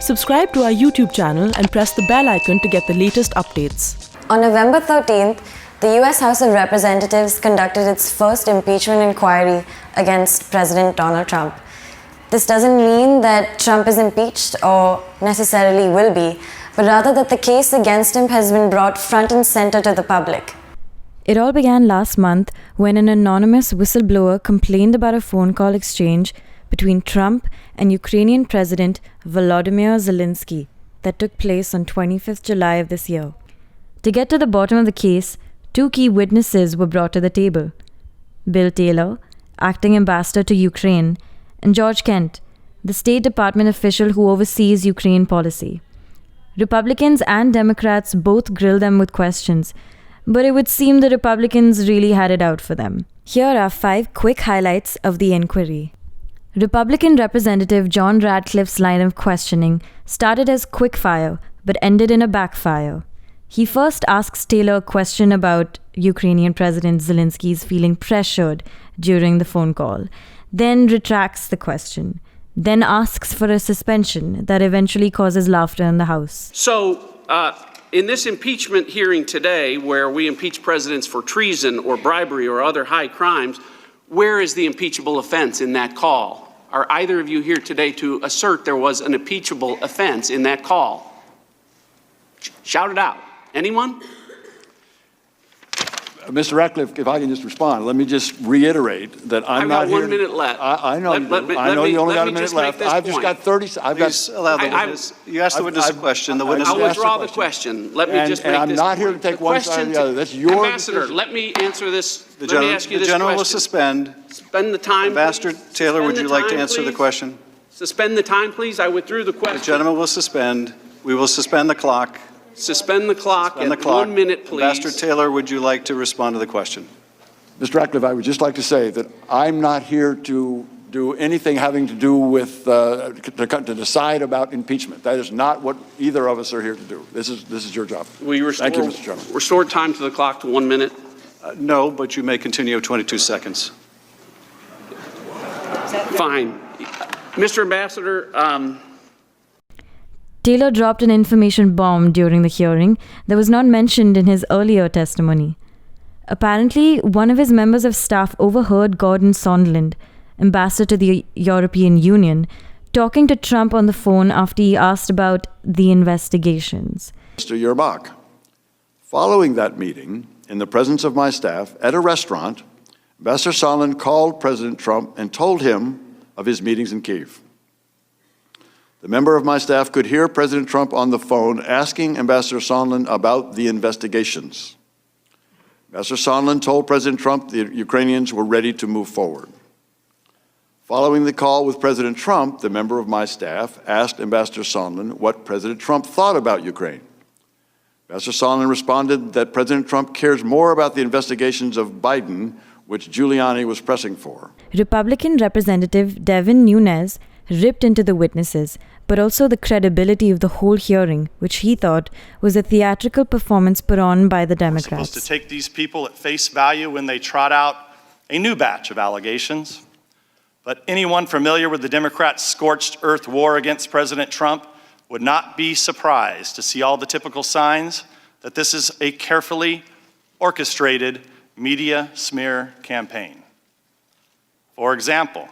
Subscribe to our YouTube channel and press the bell icon to get the latest updates. On November 13th, the US House of Representatives conducted its first impeachment inquiry against President Donald Trump. This doesn't mean that Trump is impeached or necessarily will be, but rather that the case against him has been brought front and center to the public. It all began last month when an anonymous whistleblower complained about a phone call exchange between Trump and Ukrainian President Volodymyr Zelensky that took place on 25th July of this year. To get to the bottom of the case, two key witnesses were brought to the table: Bill Taylor, acting ambassador to Ukraine, and George Kent, the State Department official who oversees Ukraine policy. Republicans and Democrats both grilled them with questions, but it would seem the Republicans really had it out for them. Here are 5 quick highlights of the inquiry. Republican Representative John Radcliffe's line of questioning started as quickfire, but ended in a backfire. He first asks Taylor a question about Ukrainian President Zelensky's feeling pressured during the phone call, then retracts the question, then asks for a suspension that eventually causes laughter in the House. So, in this impeachment hearing today, where we impeach presidents for treason or bribery or other high crimes, where is the impeachable offense in that call? Are either of you here today to assert there was an impeachable offense in that call? Shout it out. Anyone? Mr. Ratcliffe, if I can just respond, let me just reiterate that I'm not here. I've got 1 minute left. I know you only got a minute left. I've just got 30. Please allow the witness. You asked the witness a question. The witness I'll withdraw the question. Let me just make this. And I'm not here to take one side or the other. That's your Ambassador, decision. let me answer this. The Let me ask you this question. The general will suspend. Suspend the time. Ambassador please. Taylor, would Suspend you like to time, answer the please. question? Suspend the time, please. I withdrew the question. The gentleman will suspend. We will suspend the clock. Suspend the clock Suspend the at clock. 1 minute, please. Ambassador Taylor, would you like to respond to the question? Mr. Ratcliffe, I would just like to say that I'm not here to do anything having to do with to decide about impeachment. That is not what either of us are here to do. This is your job. Will you restore, Thank you, Mr. Chairman. Restore time to the clock to 1 minute. No, but you may continue 22 seconds. Fine. Mr. Ambassador, Taylor dropped an information bomb during the hearing that was not mentioned in his earlier testimony. Apparently, one of his members of staff overheard Gordon Sandlin, ambassador to the European Union, talking to Trump on the phone after he asked about the investigations. Mr. Yermak, following that meeting, in the presence of my staff, at a restaurant, Ambassador Sandlin called President Trump and told him of his meetings in Kyiv. The member of my staff could hear President Trump on the phone asking Ambassador Sandlin about the investigations. Ambassador Sandlin told President Trump the Ukrainians were ready to move forward. Following the call with President Trump, the member of my staff asked Ambassador Sandlin what President Trump thought about Ukraine. Ambassador Sandlin responded that President Trump cares more about the investigations of Biden, which Giuliani was pressing for. Republican Representative Devin Nunez ripped into the witnesses, but also the credibility of the whole hearing, which he thought was a theatrical performance put on by the Democrats. We're supposed to take these people at face value when they trot out a new batch of allegations. But anyone familiar with the Democrats' scorched earth war against President Trump would not be surprised to see all the typical signs that this is a carefully orchestrated media smear campaign. For example,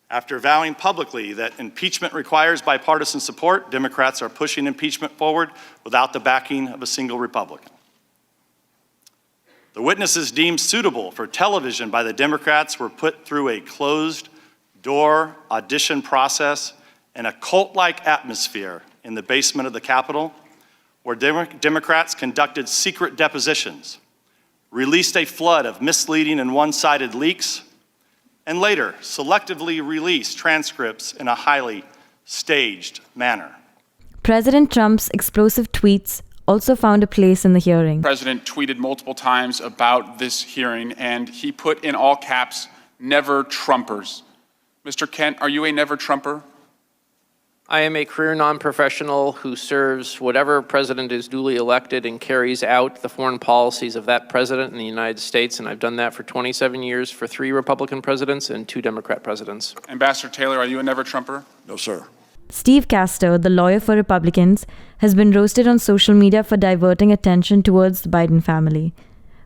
after vowing publicly that impeachment requires bipartisan support, Democrats are pushing impeachment forward without the backing of a single Republican. The witnesses deemed suitable for television by the Democrats were put through a closed-door audition process in a cult-like atmosphere in the basement of the Capitol, where Democrats conducted secret depositions, released a flood of misleading and one-sided leaks, and later selectively released transcripts in a highly staged manner. President Trump's explosive tweets also found a place in the hearing. The president tweeted multiple times about this hearing, and he put in all caps, "Never Trumpers." Mr. Kent, are you a never Trumper? I am a career non-professional who serves whatever president is duly elected and carries out the foreign policies of that president in the United States, and I've done that for 27 years for 3 Republican presidents and 2 Democrat presidents. Ambassador Taylor, are you a never Trumper? No, sir. Steve Castor, the lawyer for Republicans, has been roasted on social media for diverting attention towards the Biden family.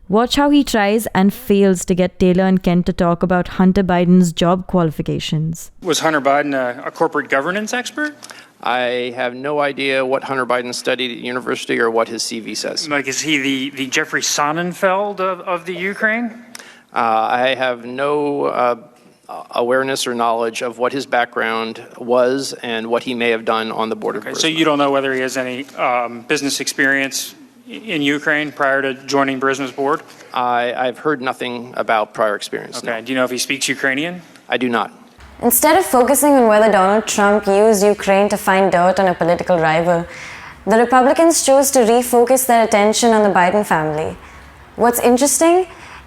Watch how he tries and fails to get Taylor and Kent to talk about Hunter Biden's job qualifications. Was Hunter Biden a corporate governance expert? I have no idea what Hunter Biden studied at university or what his CV says. Like, is he the Jeffrey Sonnenfeld of the Ukraine? I have no awareness or knowledge of what his background was and what he may have done on the board of Burisma. So you don't know whether he has any business experience in Ukraine prior to joining Burisma's board? I've heard nothing about prior experience. Okay. No. Do you know if he speaks Ukrainian? I do not. Instead of focusing on whether Donald Trump used Ukraine to find dirt on a political rival, the Republicans chose to refocus their attention on the Biden family. What's interesting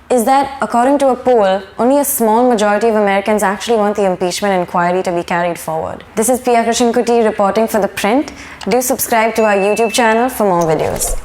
is that, according to a poll, only a small majority of Americans actually want the impeachment inquiry to be carried forward. This is Krishnankutty reporting for ThePrint. Do subscribe to our YouTube channel for more videos.